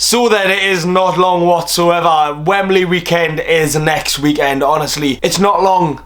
So then, it is not long whatsoever. Wembley weekend is next weekend. Honestly, it's not long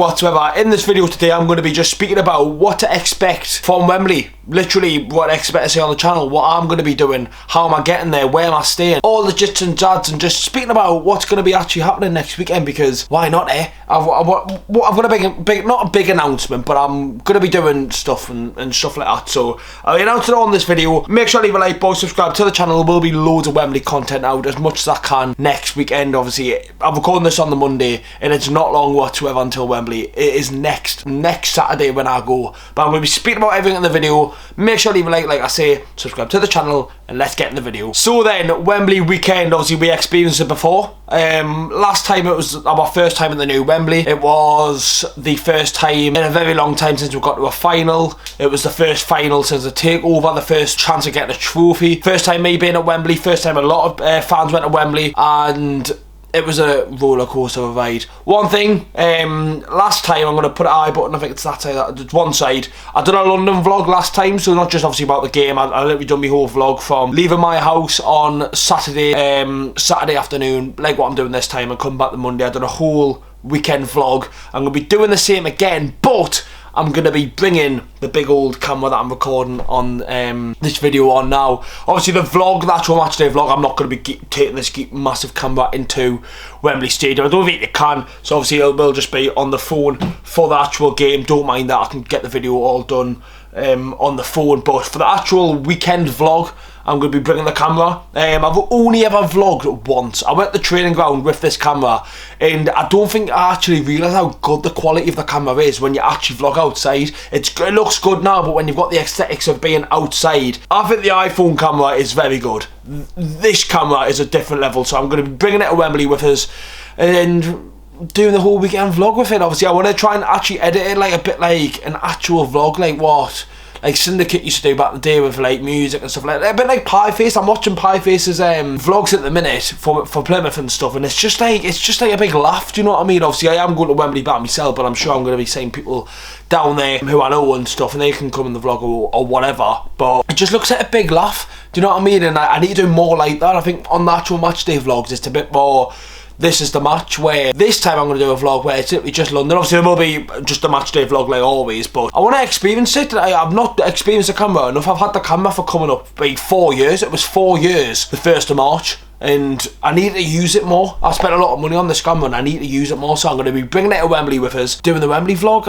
whatsoever. In this video today, I'm going to be just speaking about what to expect from Wembley. Literally, what I expect to see on the channel, what I'm going to be doing, how am I getting there, where am I staying, all the jits and jads, and just speaking about what's going to be actually happening next weekend, because why not, eh? I've got a big, not a big announcement, but I'm going to be doing stuff and stuff like that. So I'll announce it all in this video. Make sure to leave a like, boys, subscribe to the channel. There will be loads of Wembley content out, as much as I can next weekend. Obviously, I'm recording this on the Monday, and it's not long whatsoever until Wembley. It is next Saturday when I go. But I'm going to be speaking about everything in the video. Make sure to leave a like I say, subscribe to the channel, and let's get in the video. So then, Wembley weekend, obviously we experienced it before. Last time it was our first time in the new Wembley. It was the first time in a very long time since we got to a final. It was the first final since the takeover, the first chance of getting a trophy. First time me being at Wembley, first time a lot of fans went to Wembley, and it was a roller coaster of a ride. One thing, last time, I'm going to put an I button, I think it's that side, it's one side. I done a London vlog last time, so not just obviously about the game. I literally done my whole vlog from leaving my house on Saturday afternoon, like what I'm doing this time, and come back the Monday. I done a whole weekend vlog. I'm going to be doing the same again, but I'm going to be bringing the big old camera that I'm recording on this video on now. Obviously the vlog, the actual match day vlog, I'm not going to be taking this massive camera into Wembley Stadium. I don't think you can, so obviously it will just be on the phone for the actual game. Don't mind that, I can get the video all done on the phone. But for the actual weekend vlog, I'm going to be bringing the camera. I've only ever vlogged once. I went to the training ground with this camera, and I don't think I actually realised how good the quality of the camera is when you actually vlog outside. It looks good now, but when you've got the aesthetics of being outside, I think the iPhone camera is very good. This camera is a different level, so I'm going to be bringing it to Wembley with us and doing the whole weekend vlog with it. Obviously I want to try and actually edit it like a bit like an actual vlog, like what like Syndicate used to do back in the day with like music and stuff like that. A bit like Pieface. I'm watching Pieface's vlogs at the minute for Plymouth and stuff, and it's just like a big laugh, do you know what I mean? Obviously I am going to Wembley by myself, but I'm sure I'm going to be seeing people down there who I know and stuff, and they can come in the vlog or whatever, but it just looks like a big laugh, do you know what I mean? And I need to do more like that. I think on the actual match day vlogs it's a bit more, this is the match, where this time I'm going to do a vlog where it's literally just London. Obviously there will be just a match day vlog like always, but I want to experience it. I've not experienced the camera enough. I've had the camera for coming up like 4 years. It was 4 years the 1st of March, and I need to use it more. I spent a lot of money on this camera and I need to use it more, so I'm going to be bringing it to Wembley with us, doing the Wembley vlog,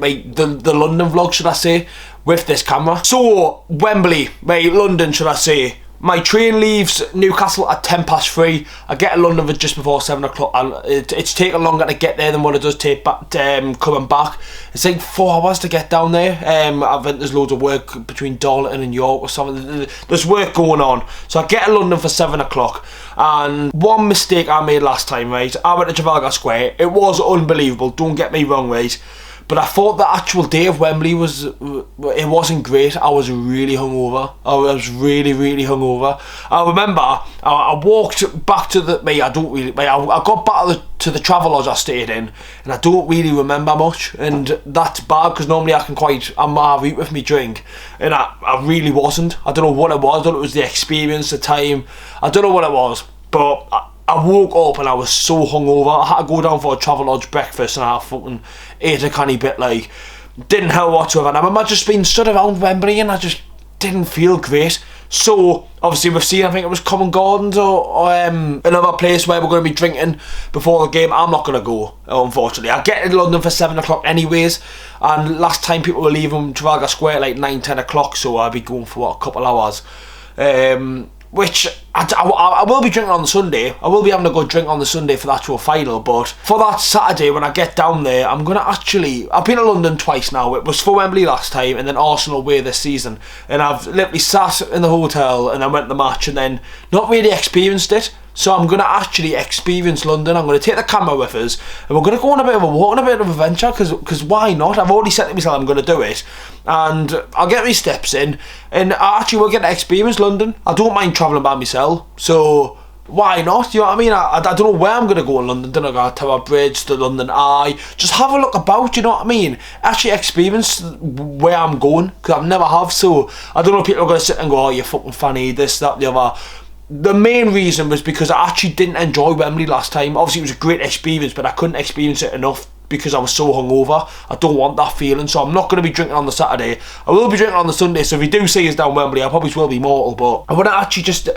like the London vlog should I say, with this camera. So Wembley, right, London should I say. My train leaves Newcastle at 3:10. I get to London for just before 7 o'clock, and it's taking longer to get there than what it does take back, coming back. It's like 4 hours to get down there. I think there's loads of work between Darlington and York or something. There's work going on. So I get to London for 7 o'clock, and one mistake I made last time, right? I went to Trafalgar Square. It was unbelievable, don't get me wrong, right? But I thought the actual day of Wembley it wasn't great. I was really hungover. I was really hungover. I remember I walked back to I got back to the Travelodge I stayed in, and I don't really remember much, and that's bad because normally I'm alright with me drink, and I really wasn't. I don't know what it was. I don't know if it was the experience, the time. I don't know what it was, but I woke up and I was so hungover. I had to go down for a Travelodge breakfast, and I fucking ate a canny bit, like, didn't help whatsoever. And I remember just being stood around Wembley and I just didn't feel great. So obviously we've seen, I think it was Covent Gardens or another place where we're going to be drinking before the game. I'm not going to go, unfortunately. I get in London for 7 o'clock anyways, and last time people were leaving Trafalgar Square at like 9-10 o'clock, so I'll be going for what, a couple hours. Which I will be drinking on the Sunday. I will be having a good drink on the Sunday for the actual final, but for that Saturday when I get down there, I'm going to actually, I've been to London twice now. It was for Wembley last time and then Arsenal away this season, and I've literally sat in the hotel and then went to the match and then not really experienced it. So I'm going to actually experience London. I'm going to take the camera with us, and we're going to go on a bit of a walk and a bit of a venture, because why not? I've already said to myself I'm going to do it, and I'll get my steps in, and I actually will get to experience London. I don't mind travelling by myself, so why not? You know what I mean? I don't know where I'm going to go in London. Don't know, go to Tower Bridge, to London Eye. Just have a look about, you know what I mean? Actually experience where I'm going, because I've never have, so I don't know if people are going to sit and go, oh, you fucking funny, this, that, the other. the main reason was because I actually didn't enjoy Wembley last time. Obviously, it was a great experience, but I couldn't experience it enough because I was so hungover. I don't want that feeling, so I'm not going to be drinking on the Saturday. I will be drinking on the Sunday, so if you do see us down Wembley, I probably will be mortal, but I want to actually just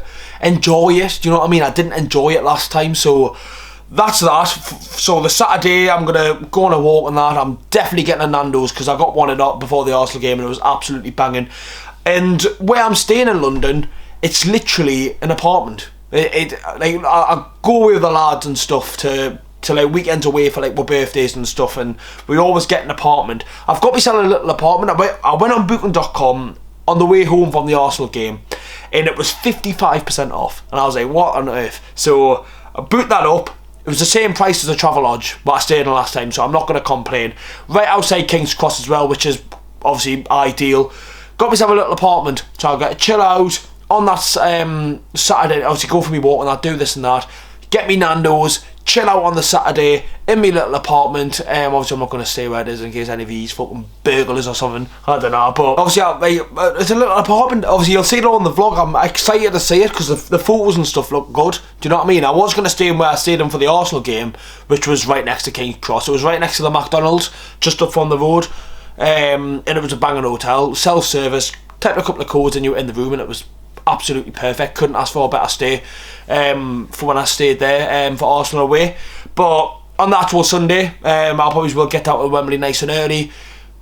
enjoy it. Do you know what I mean? I didn't enjoy it last time, so that's that. So the Saturday, I'm going to go on a walk on that. I'm definitely getting a Nando's because I got one before the Arsenal game and it was absolutely banging. And where I'm staying in London, it's literally an apartment. I go with the lads and stuff to like weekends away for like my birthdays and stuff, and we always get an apartment. I've got myself a little apartment. I went on booking.com on the way home from the Arsenal game and it was 55% off, and I was like, what on earth? So I booked that up. It was the same price as the Travelodge what I stayed in last time, so I'm not going to complain. Right outside King's Cross as well, which is obviously ideal. Got myself a little apartment, so I'll get to chill out on that Saturday. Obviously go for me walk and I'll do this and that. Get me Nando's, chill out on the Saturday in my little apartment. Obviously I'm not going to say where it is in case any of these fucking burglars or something, I don't know, but obviously it's a little apartment. Obviously you'll see it all on the vlog. I'm excited to see it because the photos and stuff look good. Do you know what I mean? I was going to stay in where I stayed in for the Arsenal game, which was right next to King's Cross. It was right next to the McDonald's, just up from the road, and it was a banging hotel, self-service. Typed a couple of codes and you were in the room and it was absolutely perfect. Couldn't ask for a better stay for when I stayed there for Arsenal away. But on the actual Sunday, I probably will get out to Wembley nice and early.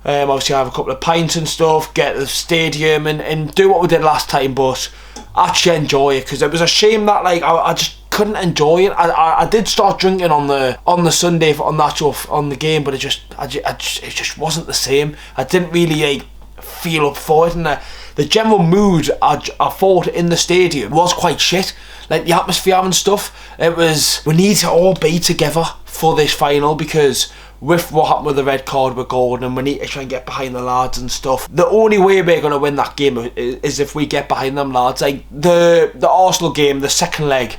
Obviously I have a couple of pints and stuff, get to the stadium and do what we did last time, but actually enjoy it, because it was a shame that like I just couldn't enjoy it. I did start drinking on the Sunday on the game, but it just wasn't the same. I didn't really like feel up for it, and the general mood I thought in the stadium was quite shit. Like the atmosphere and stuff, it was, we need to all be together for this final, because with what happened with the red card with Gordon, and we need to try and get behind the lads and stuff. The only way we're going to win that game is if we get behind them lads. Like the Arsenal game, the second leg,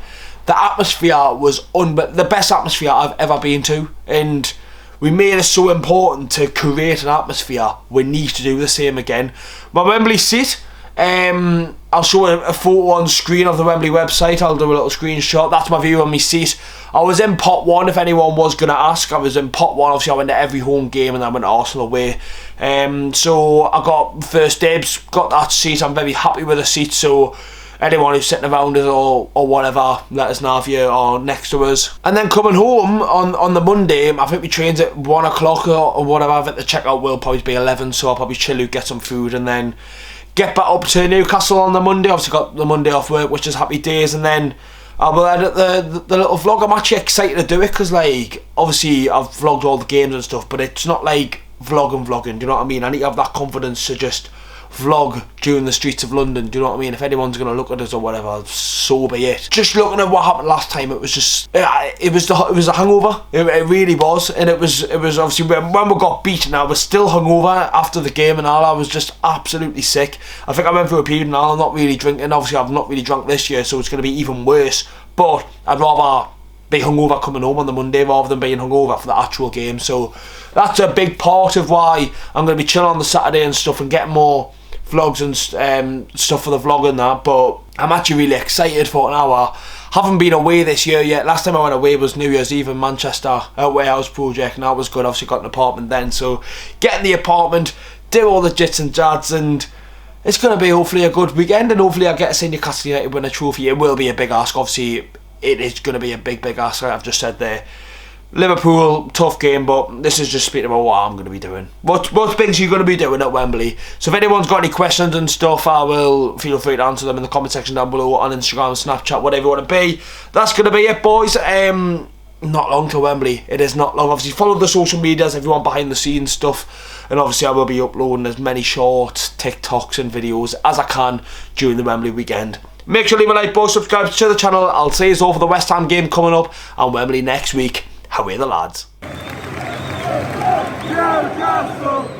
the atmosphere was the best atmosphere I've ever been to, and we made it so important to create an atmosphere. We need to do the same again. My Wembley seat, I'll show a photo on screen of the Wembley website. I'll do a little screenshot. That's my view on my seat. I was in pot 1, if anyone was going to ask. I was in pot 1. Obviously I went to every home game and I went to Arsenal away. So I got first dibs, got that seat. I'm very happy with the seat, so anyone who's sitting around us or whatever, let us know if you are next to us. And then coming home on the Monday, I think we trained at 1 o'clock or whatever. I think the checkout will probably be 11, so I'll probably chill out, get some food, and then get back up to Newcastle on the Monday. Obviously got the Monday off work, which is happy days, and then I'll edit the little vlog. I'm actually excited to do it because, like, obviously I've vlogged all the games and stuff, but it's not like vlogging, do you know what I mean? I need to have that confidence to just vlog during the streets of London, do you know what I mean? If anyone's going to look at us or whatever, so be it. Just looking at what happened last time, it was just, it was a hangover. It really was, and it was obviously when we got beaten, I was still hungover after the game and all. I was just absolutely sick. I think I went through a period now, I'm not really drinking. Obviously I've not really drunk this year, so it's going to be even worse, but I'd rather be hungover coming home on the Monday rather than being hungover for the actual game. So that's a big part of why I'm going to be chilling on the Saturday and stuff and getting more vlogs and stuff for the vlog and that. But I'm actually really excited for an hour. Haven't been away this year yet. Last time I went away was New Year's Eve in Manchester at Warehouse Project, and that was good. Obviously got an apartment then, so getting the apartment, do all the jits and jads, and it's going to be hopefully a good weekend, and hopefully I get to see Newcastle United win a trophy. It will be a big ask, obviously it is going to be a big ask, like I've just said there. Liverpool, tough game, but this is just speaking about what I'm going to be doing. What things are you going to be doing at Wembley? So if anyone's got any questions and stuff, I will feel free to answer them in the comment section down below on Instagram, Snapchat, whatever you want to be. That's going to be it, boys. Not long to Wembley. It is not long. Obviously follow the social medias if you want behind the scenes stuff, and obviously I will be uploading as many shorts, TikToks and videos as I can during the Wembley weekend. Make sure to leave a like, boys, subscribe to the channel. I'll see you all for the West Ham game coming up and Wembley next week. How are the lads? Newcastle!